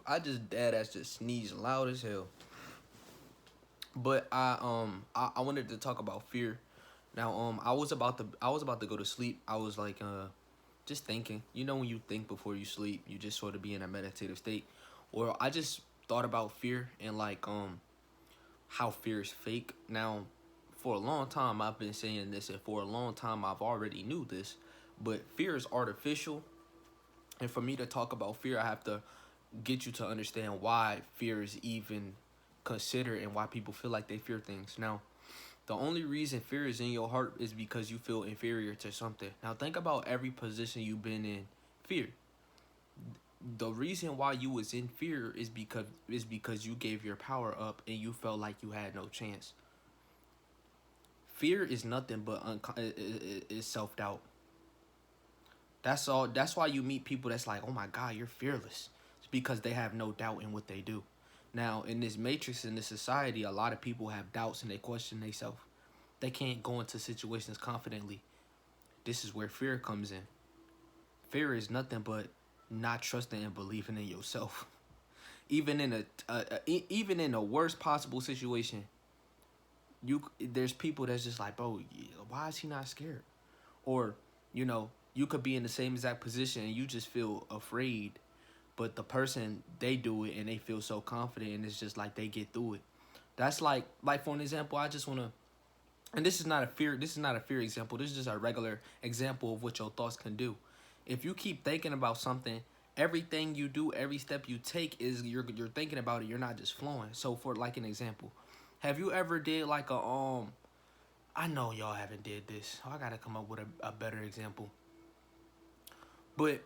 I just dead ass just sneezed loud as hell. But I wanted to talk about fear. Now I was about to go to sleep. I was like just thinking. You know when you think before you sleep, you just sort of be in a meditative state. Or I just thought about fear and like how fear is fake. Now, for a long time I've been saying this, and for a long time I've already knew this, but fear is artificial. And for me to talk about fear, I have to get you to understand why fear is even considered and why people feel like they fear things. Now, the only reason fear is in your heart is because you feel inferior to something. Now, think about every position you've been in. Fear. The reason why you was in fear is because you gave your power up and you felt like you had no chance. Fear is nothing but is self doubt. That's all. That's why you meet people that's like, oh my God, you're fearless. It's because they have no doubt in what they do. Now, in this matrix, in this society, a lot of people have doubts and they question themselves. They can't go into situations confidently. This is where fear comes in. Fear is nothing but not trusting and believing in yourself. Even in even in the worst possible situation, there's people that's just like, bro, why is he not scared? Or, you could be in the same exact position and you just feel afraid, but the person, they do it and they feel so confident and it's just like they get through it. That's like for an example, I just want to, and this is not a fear example. This is just a regular example of what your thoughts can do. If you keep thinking about something, everything you do, every step you take is you're thinking about it. You're not just flowing. So for like an example, have you ever did like I know y'all haven't did this. I gotta come up with a better example. But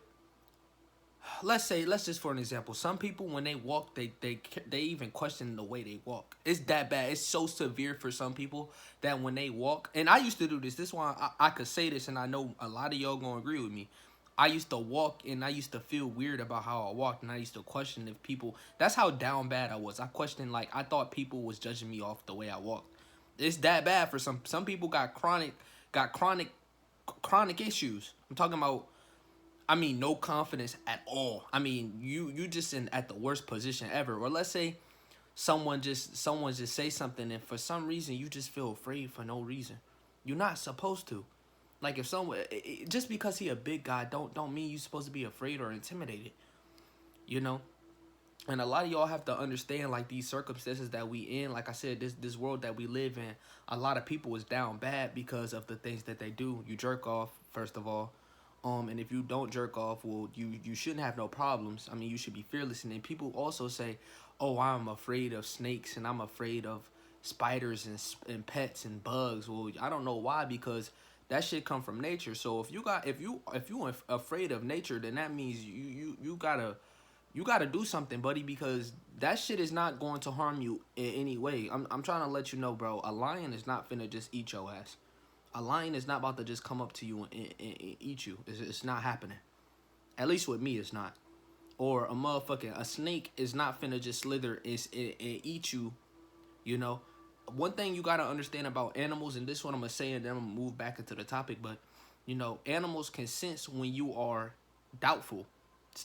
let's just for an example, some people when they walk, they even question the way they walk. It's that bad. It's so severe for some people that when they walk, and I used to do this. This is why I could say this, and I know a lot of y'all gonna agree with me. I used to walk and I used to feel weird about how I walked, and I used to question if people. That's how down bad I was. I questioned, like, I thought people was judging me off the way I walked. It's that bad for some people. Got chronic issues. I'm talking about, I mean, no confidence at all. I mean, you just in at the worst position ever. Or let's say someone just say something and for some reason you just feel afraid for no reason. You're not supposed to. Like if someone just because he a big guy don't mean you're supposed to be afraid or intimidated. You know? And a lot of y'all have to understand, like, these circumstances that we in. Like I said, this world that we live in, a lot of people is down bad because of the things that they do. You jerk off, first of all. And if you don't jerk off, well, you shouldn't have no problems. I mean, you should be fearless. And then people also say, oh, I'm afraid of snakes and I'm afraid of spiders and pets and bugs. Well, I don't know why, because that shit come from nature. So if you afraid of nature, then that means you gotta do something, buddy, because that shit is not going to harm you in any way. I'm trying to let you know, bro. A lion is not finna just eat your ass. A lion is not about to just come up to you and eat you. It's not happening. At least with me, it's not. Or a snake is not finna just slither and eat you. You know. One thing you gotta understand about animals, and this one I'm gonna say, and then I'm gonna move back into the topic. But animals can sense when you are doubtful.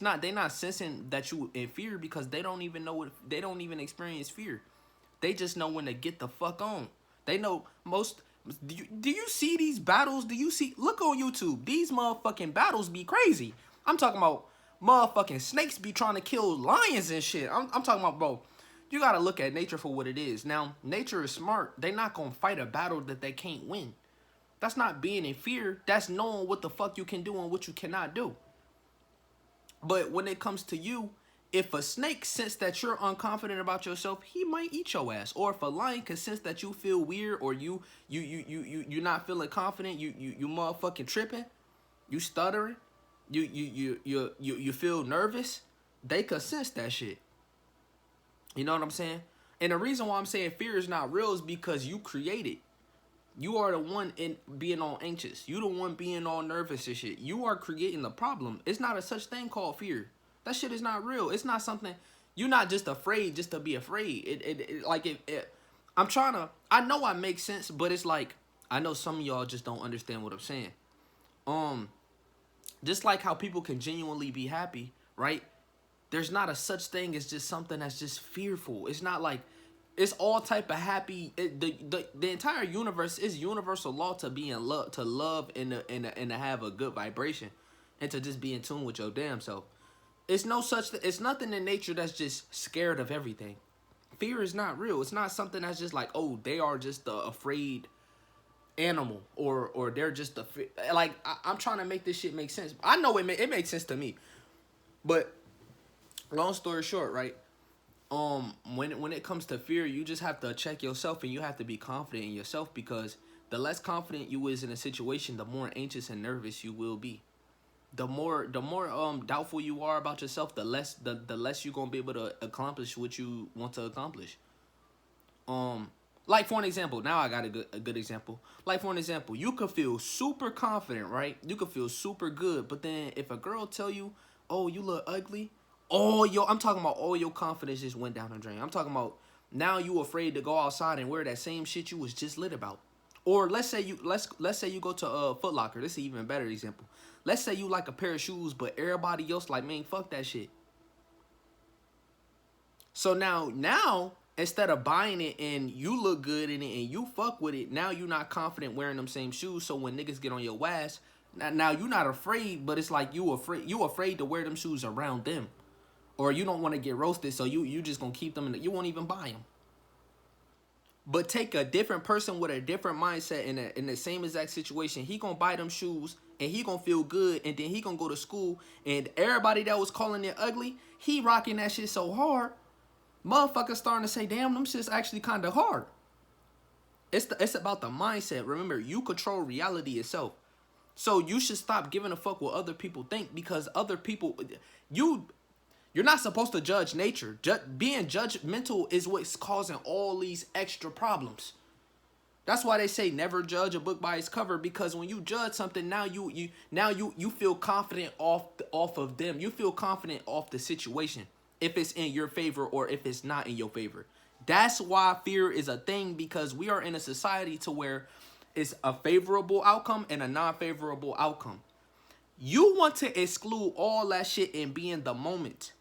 They're not sensing that you in fear because they don't even know what they don't even experience fear. They just know when to get the fuck on. They know most. Do you see these battles? Look on YouTube. These motherfucking battles be crazy. I'm talking about motherfucking snakes be trying to kill lions and shit. I'm talking about, bro. You gotta look at nature for what it is. Now, nature is smart. They not gonna fight a battle that they can't win. That's not being in fear. That's knowing what the fuck you can do and what you cannot do. But when it comes to you, if a snake sense that you're unconfident about yourself, he might eat your ass. Or if a lion can sense that you feel weird, or you're not feeling confident, you motherfucking tripping, you stuttering, you feel nervous, they could sense that shit. You know what I'm saying? And the reason why I'm saying fear is not real is because you create it. You are the one in being all anxious. You the one being all nervous and shit. You are creating the problem. It's not a such thing called fear. That shit is not real. It's not something. You're not just afraid just to be afraid. I'm trying to. I know I make sense, but it's like I know some of y'all just don't understand what I'm saying. Just like how people can genuinely be happy, right? there's not a such thing as just something that's just fearful. It's not like it's all type of happy. The entire universe is universal law to be in love, to love and to have a good vibration, and to just be in tune with your damn self. It's no such. It's nothing in nature that's just scared of everything. Fear is not real. It's not something that's just like, oh, they are just the afraid animal, or they're just the like. I'm trying to make this shit make sense. I know it makes sense to me, but long story short, right? When it comes to fear, you just have to check yourself and you have to be confident in yourself, because the less confident you is in a situation, the more anxious and nervous you will be. The more doubtful you are about yourself, the less you're gonna be able to accomplish what you want to accomplish. Like for an example, now I got a good example. Like for an example, you could feel super confident, right? You could feel super good, but then if a girl tell you, "Oh, you look ugly," I'm talking about all your confidence just went down the drain. I'm talking about now you afraid to go outside and wear that same shit you was just lit about. Or let's say you go to Foot Locker. This is an even better example. Let's say you like a pair of shoes, but everybody else like, man, fuck that shit. So now instead of buying it and you look good in it and you fuck with it, now you're not confident wearing them same shoes. So when niggas get on your ass, now you're not afraid, but it's like you afraid to wear them shoes around them. Or you don't want to get roasted, so you just gonna keep them you won't even buy them. But take a different person with a different mindset in the same exact situation. He gonna buy them shoes and he gonna feel good, and then he gonna go to school and everybody that was calling it ugly, he rocking that shit so hard, motherfuckers starting to say, damn, them shit's actually kind of hard. It's about the mindset. Remember, you control reality itself. So you should stop giving a fuck what other people think, because other people, you're not supposed to judge nature. Being judgmental is what's causing all these extra problems. That's why they say never judge a book by its cover, because when you judge something, now you feel confident off of them. You feel confident off the situation, if it's in your favor or if it's not in your favor. That's why fear is a thing, because we are in a society to where it's a favorable outcome and a non-favorable outcome. You want to exclude all that shit and be in the moment.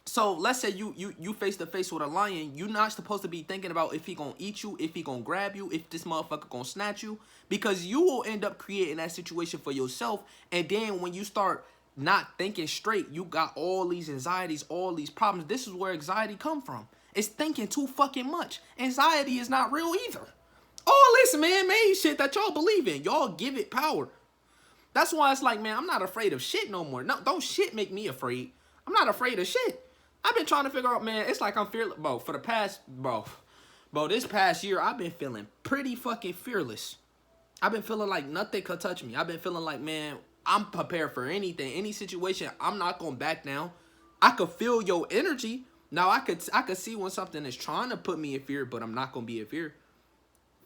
So let's say you face to face with a lion. You're not supposed to be thinking about if he gonna eat you, if he gonna grab you, if this motherfucker gonna snatch you, because you will end up creating that situation for yourself. And then when you start not thinking straight, you got all these anxieties, all these problems. This is where anxiety come from. It's thinking too fucking much. Anxiety is not real either. All this man-made shit that y'all believe in, y'all give it power. That's why it's like, man, I'm not afraid of shit no more. No, don't shit make me afraid. I'm not afraid of shit. I've been trying to figure out, man, it's like I'm fearless, bro, for the past, bro, this past year, I've been feeling pretty fucking fearless. I've been feeling like nothing could touch me. I've been feeling like, man, I'm prepared for anything, any situation. I'm not going to back down. I could feel your energy. Now, I could see when something is trying to put me in fear, but I'm not going to be in fear.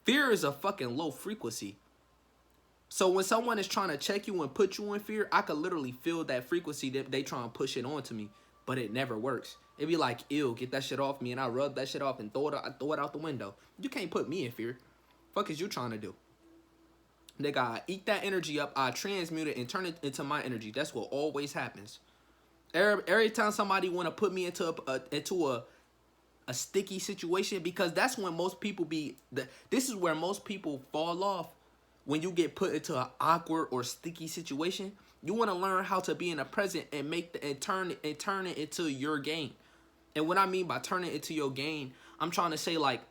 Fear is a fucking low frequency. So when someone is trying to check you and put you in fear, I could literally feel that frequency that they trying to push it onto me. But it never works. It'd be like, ew, get that shit off me, and I rub that shit off and throw it out the window. You can't put me in fear. Fuck is you trying to do? Nigga, I eat that energy up, I transmute it and turn it into my energy. That's what always happens. Every time somebody want to put me into a sticky situation, because that's when most people this is where most people fall off. When you get put into an awkward or sticky situation, you want to learn how to be in the present and turn it into your gain. And what I mean by turning it into your gain, I'm trying to say, like,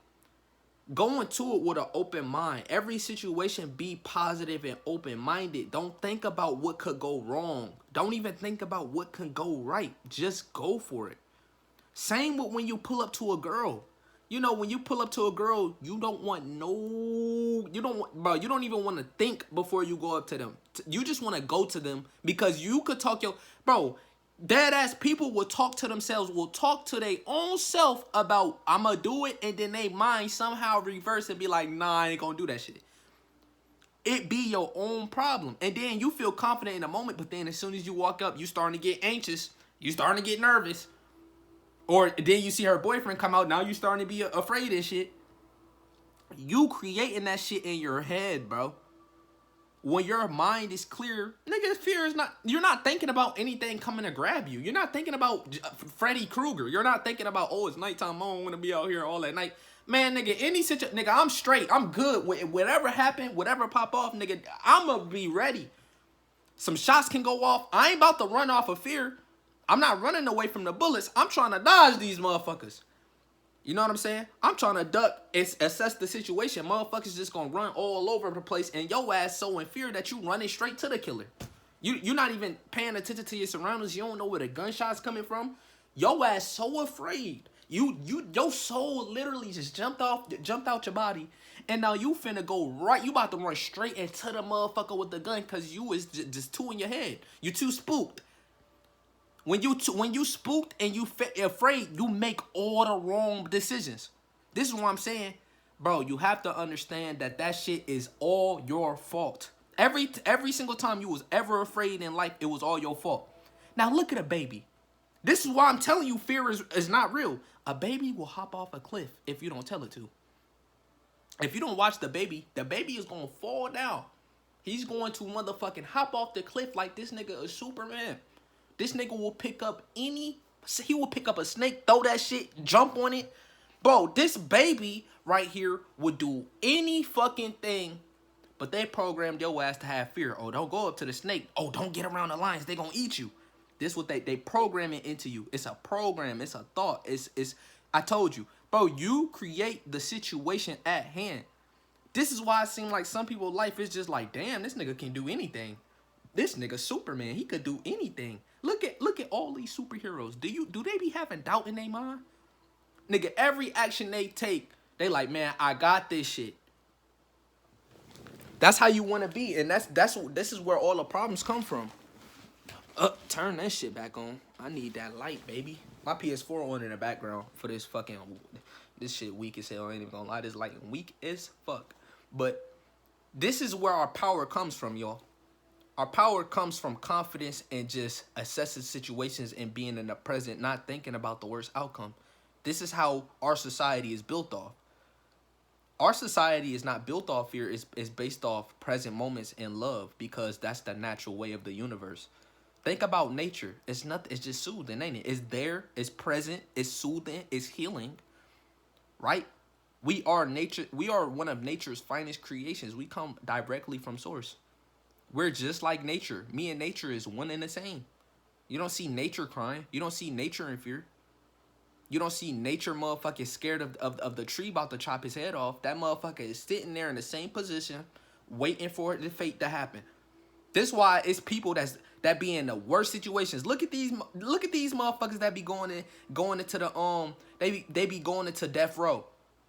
go into it with an open mind. Every situation, be positive and open-minded. Don't think about what could go wrong. Don't even think about what can go right. Just go for it. Same with when you pull up to a girl. You know, when you pull up to a girl, you don't even want to think before you go up to them. You just want to go to them, because you could talk dead ass people will talk to themselves, will talk to their own self about, I'm going to do it, and then they mind somehow reverse and be like, nah, I ain't going to do that shit. It be your own problem. And then you feel confident in the moment, but then as soon as you walk up, you starting to get anxious. You starting to get nervous. Or then you see her boyfriend come out. Now you starting to be afraid and shit. You creating that shit in your head, bro. When your mind is clear, nigga, fear is not. You're not thinking about anything coming to grab you. You're not thinking about Freddy Krueger. You're not thinking about, oh, it's nighttime. I don't want to be out here all at night. Man, nigga, any situation, nigga, I'm straight. I'm good. Whatever happen, whatever pop off, nigga, I'ma be ready. Some shots can go off. I ain't about to run off of fear. I'm not running away from the bullets. I'm trying to dodge these motherfuckers. You know what I'm saying? I'm trying to duck and assess the situation. Motherfuckers just gonna run all over the place, and your ass so in fear that you running straight to the killer. You're not even paying attention to your surroundings. You don't know where the gunshots coming from. Your ass so afraid. Your soul literally just jumped out your body, and now you finna go right. You about to run straight into the motherfucker with the gun, cause you is just too in your head. You too spooked. When you spooked and you afraid, you make all the wrong decisions. This is what I'm saying, bro. You have to understand that shit is all your fault. Every single time you was ever afraid in life, it was all your fault. Now look at a baby. This is why I'm telling you, fear is not real. A baby will hop off a cliff if you don't tell it to. If you don't watch the baby is gonna fall down. He's going to motherfucking hop off the cliff like this nigga is Superman. This nigga will pick up he will pick up a snake, throw that shit, jump on it. Bro, this baby right here would do any fucking thing, but they programmed your ass to have fear. Oh, don't go up to the snake. Oh, don't get around the lions. They gonna eat you. This what they program it into you. It's a program. It's a thought. It's I told you. Bro, you create the situation at hand. This is why it seems like some people's life is just like, damn, this nigga can do anything. This nigga Superman, he could do anything. Look at all these superheroes. Do they be having doubt in their mind? Nigga, every action they take, they like, man, I got this shit. That's how you want to be, and this is where all the problems come from. Turn that shit back on. I need that light, baby. My PS4 on in the background for this shit weak as hell. I ain't even gonna lie, this light weak as fuck. But this is where our power comes from, y'all. Our power comes from confidence and just assessing situations and being in the present, not thinking about the worst outcome. This is how our society is built off. Our society is not built off fear. It's based off present moments and love, because that's the natural way of the universe. Think about nature. It's just soothing, ain't it? It's there. It's present. It's soothing. It's healing. Right? We are nature. We are one of nature's finest creations. We come directly from source. We're just like nature. Me and nature is one and the same. You don't see nature crying. You don't see nature in fear. You don't see nature motherfucking scared of the tree about to chop his head off. That motherfucker is sitting there in the same position, waiting for the fate to happen. This is why it's people that be in the worst situations. Look at these motherfuckers that be going into the they be going into death row.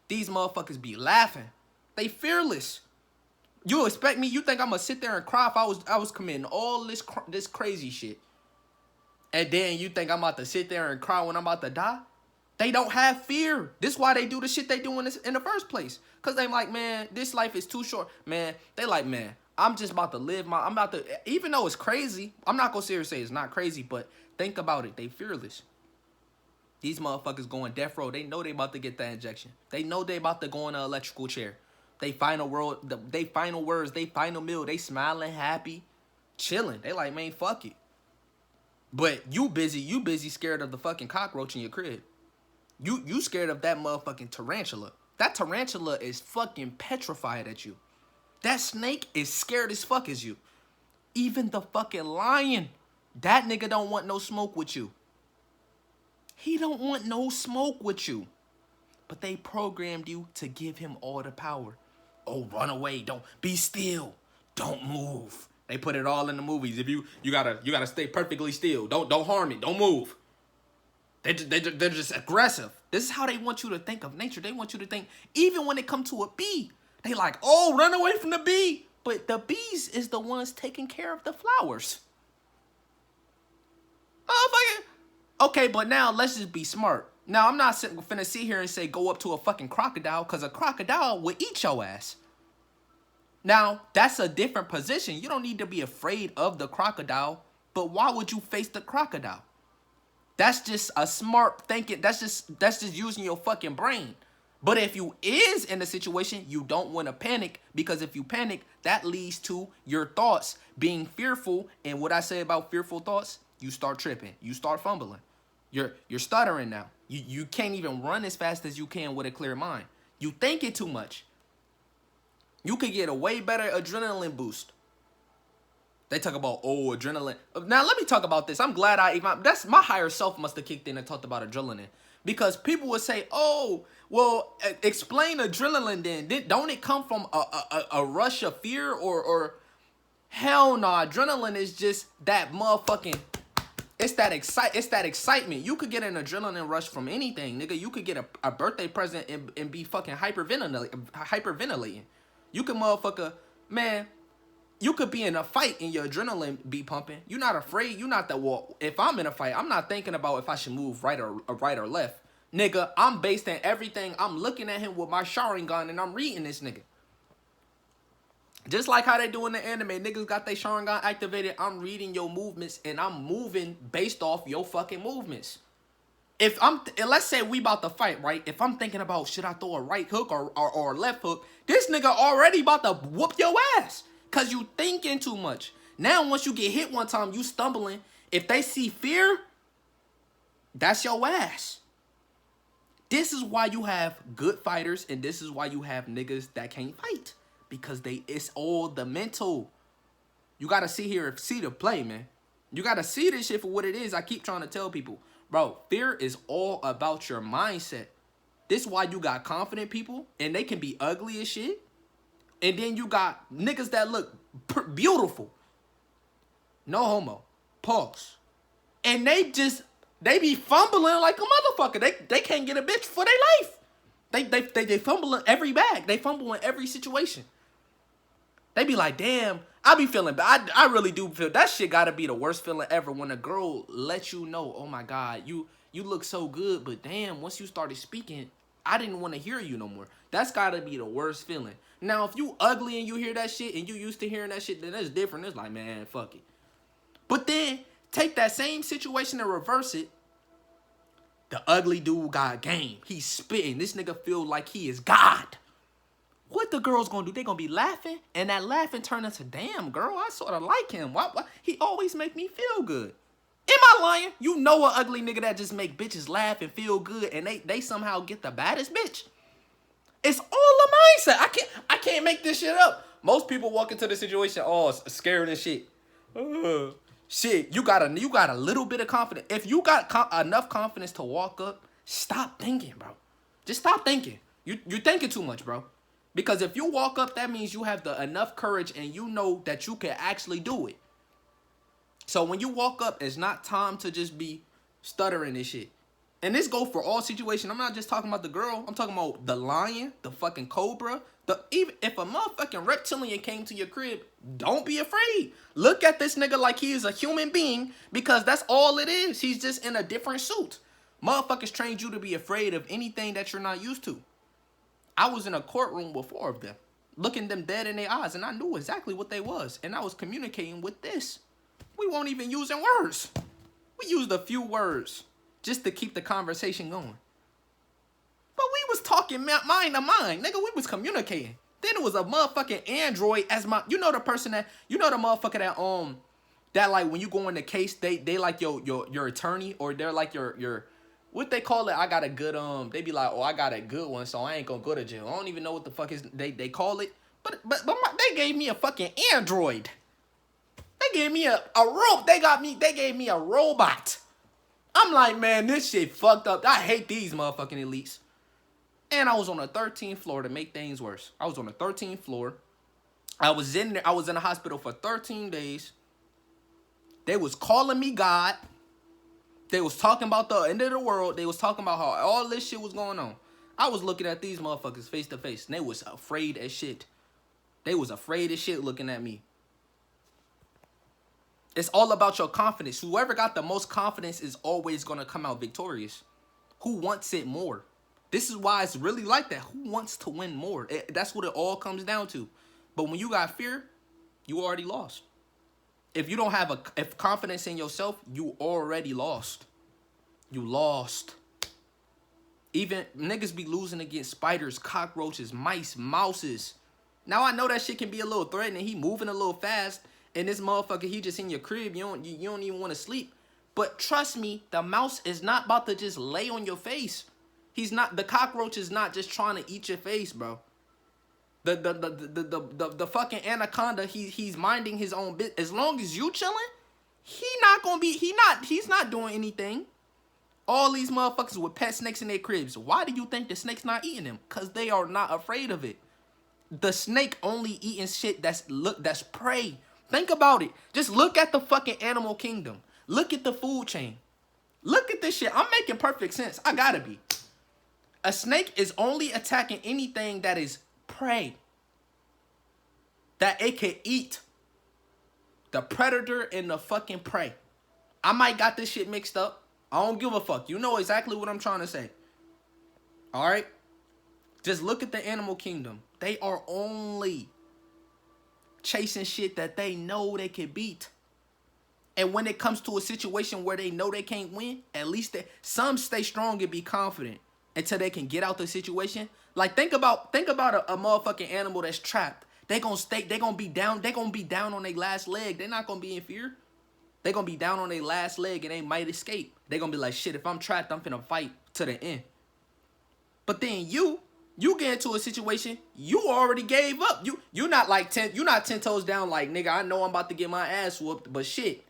These motherfuckers be laughing. They fearless. You expect me? You think I'm gonna sit there and cry if I was committing all this crazy shit? And then you think I'm about to sit there and cry when I'm about to die? They don't have fear. This is why they do the shit they do in the first place. Cause they like, man, this life is too short. Man, they like, man, I'm just about to live even though it's crazy, I'm not gonna sit here and say it's not crazy, but think about it. They fearless. These motherfuckers going death row. They know they about to get that injection. They know they about to go in an electrical chair. They final words, they final meal. They smiling, happy, chilling. They like, man, fuck it. But you busy scared of the fucking cockroach in your crib. You scared of that motherfucking tarantula. That tarantula is fucking petrified at you. That snake is scared as fuck as you. Even the fucking lion, that nigga don't want no smoke with you. He don't want no smoke with you. But they programmed you to give him all the power. Oh, run away. Don't be still. Don't move. They put it all in the movies. If you gotta stay perfectly still. Don't harm it. Don't move. They're just aggressive. This is how they want you to think of nature. They want you to think, even when it comes to a bee, they like, oh, run away from the bee. But the bees is the ones taking care of the flowers. Motherfucker. Okay, but now let's just be smart. Now, I'm not finna sit here and say go up to a fucking crocodile, because a crocodile will eat your ass. Now, that's a different position. You don't need to be afraid of the crocodile, but why would you face the crocodile? That's just a smart thinking. That's just using your fucking brain. But if you is in a situation, you don't want to panic, because if you panic, that leads to your thoughts being fearful. And what I say about fearful thoughts, you start tripping, you start fumbling, you're stuttering now. You can't even run as fast as you can with a clear mind. You thinking too much. You could get a way better adrenaline boost. They talk about, oh, adrenaline. Now, let me talk about this. I'm glad that's my higher self must have kicked in and talked about adrenaline. Because people would say, oh, well, explain adrenaline then. Don't it come from a rush of fear or hell no. Adrenaline is just that motherfucking, it's that excitement. You could get an adrenaline rush from anything, nigga. You could get a birthday present and be fucking hyperventilating. You could motherfucker, man, you could be in a fight and your adrenaline be pumping. You're not afraid. You're not that, well, if I'm in a fight, I'm not thinking about if I should move right or left. Nigga, I'm based on everything. I'm looking at him with my Sharingan and I'm reading this nigga. Just like how they do in the anime. Niggas got their Sharingan activated. I'm reading your movements and I'm moving based off your fucking movements. Let's say we about to fight, right? If I'm thinking about, should I throw a right hook or a left hook? This nigga already about to whoop your ass. Because you thinking too much. Now, once you get hit one time, you stumbling. If they see fear, that's your ass. This is why you have good fighters, and this is why you have niggas that can't fight. Because it's all the mental. You got to see the play, man. You got to see this shit for what it is. I keep trying to tell people. Bro, fear is all about your mindset. This is why you got confident people, and they can be ugly as shit. And then you got niggas that look beautiful. No homo. Pause. And they be fumbling like a motherfucker. They can't get a bitch for their life. They fumble in every bag. They fumble in every situation. They be like, damn, I be feeling bad. I really do feel that shit gotta be the worst feeling ever when a girl lets you know, oh my God, you look so good, but damn, once you started speaking, I didn't want to hear you no more. That's gotta be the worst feeling. Now, if you ugly and you hear that shit and you used to hearing that shit, then that's different. It's like, man, fuck it. But then, take that same situation and reverse it. The ugly dude got game. He's spitting. This nigga feel like he is God. What the girls gonna do? They gonna be laughing, and that laughing turn into, damn, girl, I sort of like him. Why? He always make me feel good. Am I lying? You know an ugly nigga that just make bitches laugh and feel good, and they somehow get the baddest bitch. It's all a mindset. I can't make this shit up. Most people walk into the situation, oh, scared and shit. Shit, you got a little bit of confidence. If you got enough confidence to walk up, stop thinking, bro. Just stop thinking. You're thinking too much, bro. Because if you walk up, that means you have enough courage and you know that you can actually do it. So when you walk up, it's not time to just be stuttering and shit. And this go for all situations. I'm not just talking about the girl. I'm talking about the lion, the fucking cobra. Even if a motherfucking reptilian came to your crib, don't be afraid. Look at this nigga like he is a human being, because that's all it is. He's just in a different suit. Motherfuckers trained you to be afraid of anything that you're not used to. I was in a courtroom with 4 of them, looking them dead in their eyes, and I knew exactly what they was. And I was communicating with this. We won't even using words. We used a few words just to keep the conversation going. But we was talking mind to mind. Nigga, we was communicating. Then it was a motherfucking android as my, the motherfucker that like when you go in the case, they like your attorney, or they're like your what they call it. I got a good, they be like, oh, I got a good one, so I ain't gonna go to jail. I don't even know what the fuck they call it. But they gave me a fucking android. They gave me a rope. They gave me a robot. I'm like, man, this shit fucked up. I hate these motherfucking elites. And I was on the 13th floor to make things worse. I was on the 13th floor. I was in there. I was in the hospital for 13 days. They was calling me God. They was talking about the end of the world. They was talking about how all this shit was going on. I was looking at these motherfuckers face to face, and they was afraid as shit. They was afraid as shit looking at me. It's all about your confidence. Whoever got the most confidence is always going to come out victorious. Who wants it more? This is why it's really like that. Who wants to win more? That's what it all comes down to. But when you got fear, you already lost. If you don't have confidence in yourself, you already lost. You lost. Even niggas be losing against spiders, cockroaches, mice, mouses. Now I know that shit can be a little threatening. He moving a little fast, and this motherfucker, he just in your crib. You don't even want to sleep. But trust me, the mouse is not about to just lay on your face. He's not. The cockroach is not just trying to eat your face, bro. The fucking anaconda, he's minding his own bit. As long as you chilling, he's not doing anything. All these motherfuckers with pet snakes in their cribs. Why do you think the snake's not eating them? Cause they are not afraid of it. The snake only eating shit that's prey. Think about it. Just look at the fucking animal kingdom. Look at the food chain. Look at this shit. I'm making perfect sense. I gotta be. A snake is only attacking anything that is prey. That it can eat. The predator and the fucking prey. I might got this shit mixed up. I don't give a fuck. You know exactly what I'm trying to say. Alright? Just look at the animal kingdom. They are only chasing shit that they know they can beat. And when it comes to a situation where they know they can't win, at least some stay strong and be confident until they can get out the situation. Like think about a motherfucking animal that's trapped. They gonna be down on their last leg. They're not gonna be in fear. They gonna be down on their last leg and they might escape. They gonna be like, shit, if I'm trapped, I'm finna fight to the end. But then you get into a situation, you already gave up. You not 10 toes down like, nigga, I know I'm about to get my ass whooped, but shit.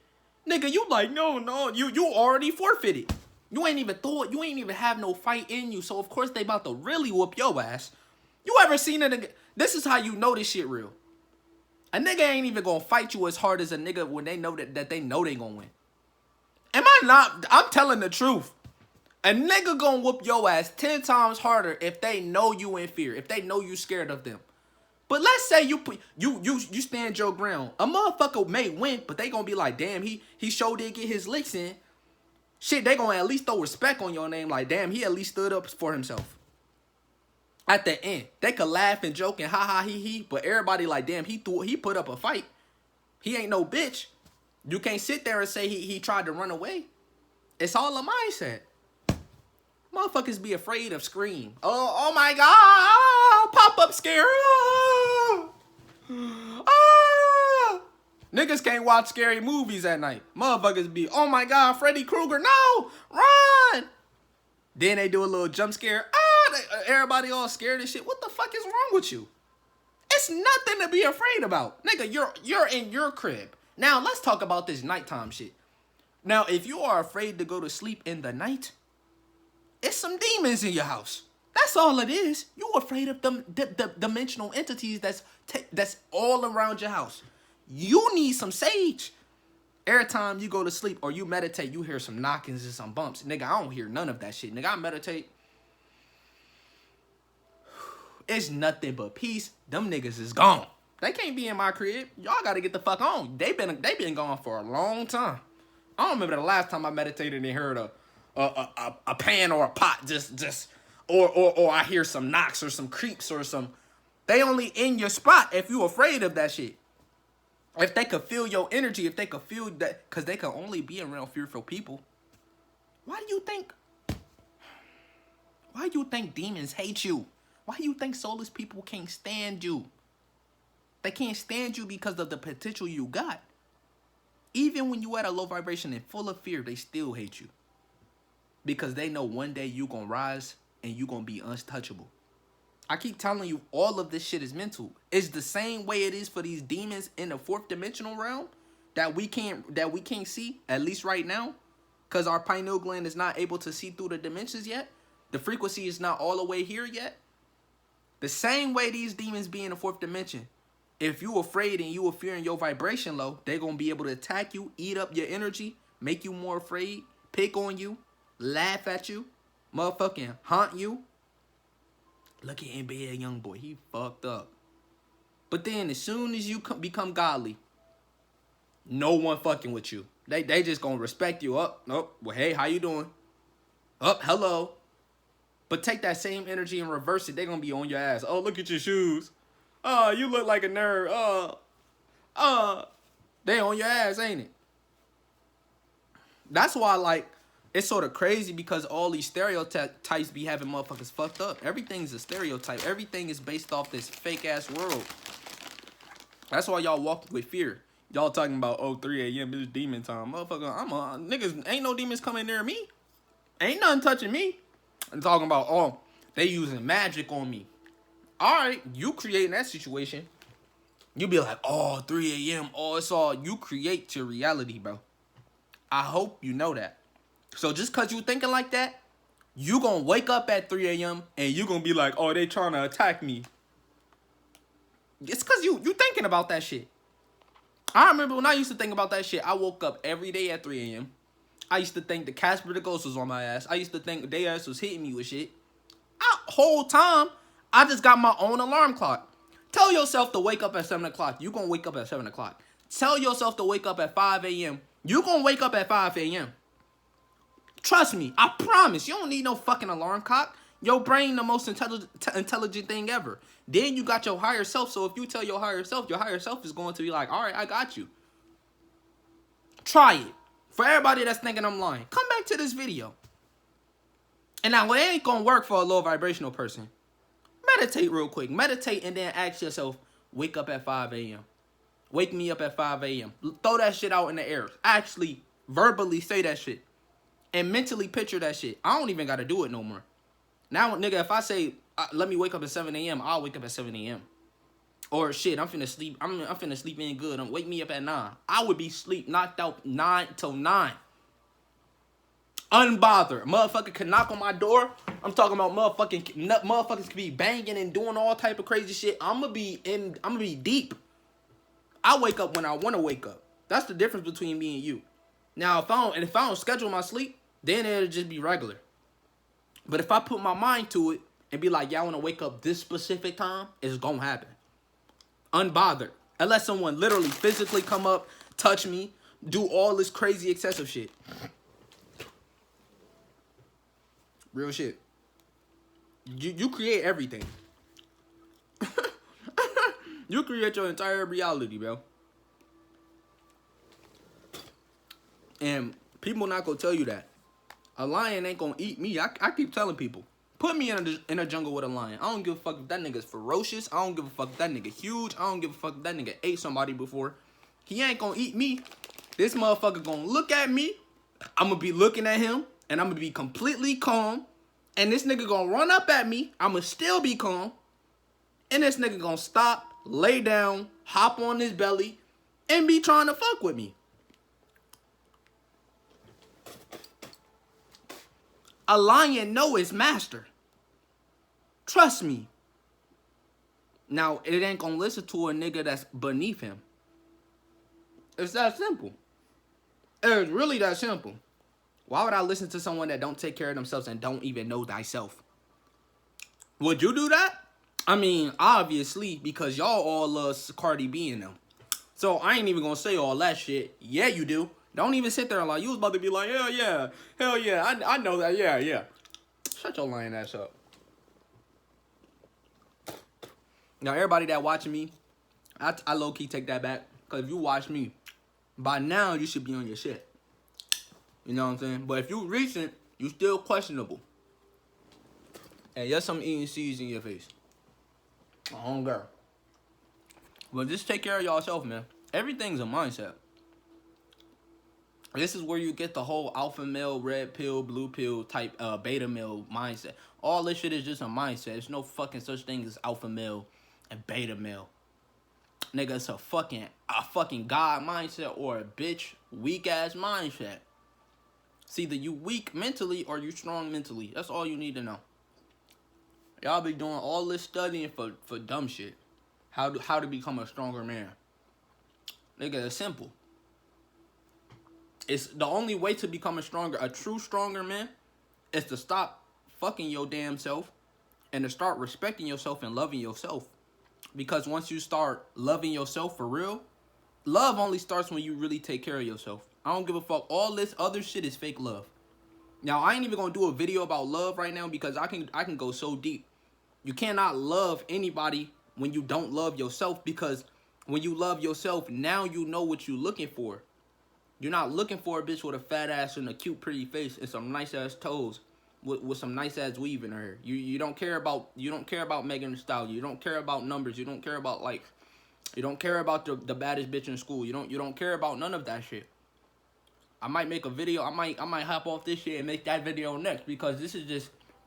Nigga, you like, no, you already forfeited. You ain't even have no fight in you, so of course they about to really whoop your ass. You ever seen a nigga? This is how you know this shit real. A nigga ain't even gonna fight you as hard as a nigga when they know that they know they gonna win. Am I not? I'm telling the truth. A nigga gonna whoop your ass 10 times harder if they know you in fear, if they know you scared of them. But let's say you stand your ground. A motherfucker may win, but they gonna be like, damn, he sure did get his licks in. Shit, they gonna at least throw respect on your name. Like, damn, he at least stood up for himself. At the end, they could laugh and joke and ha ha he he, but everybody like, damn, he put up a fight. He ain't no bitch. You can't sit there and say he tried to run away. It's all a mindset. Motherfuckers be afraid of Scream. Oh my God. Oh, pop-up scare. Oh. Oh. Niggas can't watch scary movies at night. Motherfuckers be, oh my God, Freddy Krueger, no, run. Then they do a little jump scare. Everybody all scared and shit. What the fuck is wrong with you? It's nothing to be afraid about. Nigga, you're in your crib. Now, let's talk about this nighttime shit. Now, if you are afraid to go to sleep in the night, it's some demons in your house. That's all it is. You afraid of the dimensional entities that's all around your house. You need some sage. Every time you go to sleep or you meditate, you hear some knockings and some bumps. Nigga, I don't hear none of that shit. Nigga, I meditate. It's nothing but peace. Them niggas is gone. They can't be in my crib. Y'all gotta get the fuck on. They been gone for a long time. I don't remember the last time I meditated and heard a pan or a pot or I hear some knocks or some creaks or some. They only in your spot if you afraid of that shit. If they could feel your energy, if they could feel that, because they can only be around fearful people. Why do you think demons hate you? Why do you think soulless people can't stand you? They can't stand you because of the potential you got. Even when you at a low vibration and full of fear, they still hate you. Because they know one day you gonna rise and you gonna be untouchable. I keep telling you, all of this shit is mental. It's the same way it is for these demons in the fourth dimensional realm that we can't see, at least right now, because our pineal gland is not able to see through the dimensions yet. The frequency is not all the way here yet. The same way these demons be in the fourth dimension. If you afraid and you are fearing your vibration low, they're going to be able to attack you, eat up your energy, make you more afraid, pick on you, laugh at you, motherfucking haunt you. Look at NBA Youngboy. He fucked up. But then as soon as you become godly, no one fucking with you. They just going to respect you. Up, nope. Well, hey, how you doing? Up, hello. But take that same energy and reverse it. They're going to be on your ass. Oh, look at your shoes. Oh, you look like a nerd. They on your ass, ain't it? That's why, like, it's sort of crazy because all these stereotypes be having motherfuckers fucked up. Everything's a stereotype. Everything is based off this fake ass world. That's why y'all walk with fear. Y'all talking about, oh, 3 a.m. is demon time. Motherfucker, niggas, ain't no demons coming near me. Ain't nothing touching me. I'm talking about, oh, they using magic on me. All right, you creating that situation. You be like, oh, 3 a.m. Oh, it's all you create your reality, bro. I hope you know that. So just because you thinking like that, you going to wake up at 3 a.m. and you going to be like, oh, they trying to attack me. It's because you thinking about that shit. I remember when I used to think about that shit, I woke up every day at 3 a.m. I used to think the Casper the Ghost was on my ass. I used to think their ass was hitting me with shit. Whole time, I just got my own alarm clock. Tell yourself to wake up at 7 o'clock. You going to wake up at 7 o'clock. Tell yourself to wake up at 5 a.m. You going to wake up at 5 a.m. Trust me. I promise. You don't need no fucking alarm clock. Your brain the most intelligent thing ever. Then you got your higher self. So if you tell your higher self is going to be like, all right, I got you. Try it. For everybody that's thinking I'm lying, come back to this video. And now, it ain't going to work for a low vibrational person. Meditate real quick. Meditate and then ask yourself, wake up at 5 a.m. Wake me up at 5 a.m. Throw that shit out in the air. Actually, verbally say that shit. And mentally picture that shit. I don't even got to do it no more. Now, nigga, if I say, let me wake up at 7 a.m., I'll wake up at 7 a.m. Or shit, I'm finna sleep. I'm finna sleep in good. Wake me up at 9. I would be knocked out 9 till 9. Unbothered. Motherfucker could knock on my door. I'm talking about motherfuckers could be banging and doing all type of crazy shit. I'ma be deep. I wake up when I want to wake up. That's the difference between me and you. Now, if I don't schedule my sleep, then it'll just be regular. But if I put my mind to it and be like, yeah, I want to wake up this specific time, it's gonna happen. Unbothered. Unless someone literally physically come up, touch me, do all this crazy excessive shit. Real shit. You create everything. You create your entire reality, bro. And people not gonna tell you that. A lion ain't gonna eat me. I keep telling people, put me in a jungle with a lion. I don't give a fuck if that nigga's ferocious. I don't give a fuck if that nigga huge. I don't give a fuck if that nigga ate somebody before. He ain't gonna eat me. This motherfucker gonna look at me. I'm gonna be looking at him. And I'm gonna be completely calm. And this nigga gonna run up at me. I'm gonna still be calm. And this nigga gonna stop, lay down, hop on his belly, and be trying to fuck with me. A lion know his master. Trust me. Now, it ain't gonna listen to a nigga that's beneath him. It's that simple. It's really that simple. Why would I listen to someone that don't take care of themselves and don't even know thyself? Would you do that? I mean, obviously, because y'all all love Cardi B and them. So I ain't even gonna say all that shit. Yeah, you do. Don't even sit there like you was about to be like, hell yeah, I know that, yeah. Shut your lying ass up. Now, everybody that watching me, I low-key take that back. Because if you watch me, by now you should be on your shit. You know what I'm saying? But if you recent, you still questionable. And yes, I'm eating seeds in your face. Oh, girl. But just take care of yourself, man. Everything's a mindset. This is where you get the whole alpha male, red pill, blue pill type beta male mindset. All this shit is just a mindset. There's no fucking such thing as alpha male and beta male. Nigga, it's a fucking God mindset or a bitch weak ass mindset. It's either you weak mentally or you strong mentally. That's all you need to know. Y'all be doing all this studying for dumb shit. How to become a stronger man. Nigga, it's simple. It's the only way to become a true stronger man is to stop fucking your damn self and to start respecting yourself and loving yourself. Because once you start loving yourself for real, love only starts when you really take care of yourself. I don't give a fuck. All this other shit is fake love. Now, I ain't even gonna do a video about love right now because I can go so deep. You cannot love anybody when you don't love yourself, because when you love yourself, now you know what you're looking for. You're not looking for a bitch with a fat ass and a cute, pretty face and some nice ass toes with some nice ass weave in her. You don't care about Megan Thee Stallion. You don't care about numbers. You don't care about likes. You don't care about the baddest bitch in school. You don't care about none of that shit. I might make a video. I might hop off this shit and make that video next, because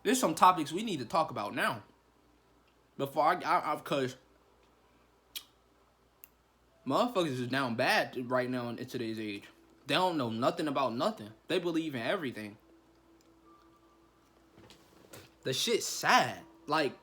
there's some topics we need to talk about now. Before because motherfuckers is down bad right now in today's age. They don't know nothing about nothing. They believe in everything. The shit's sad. Like,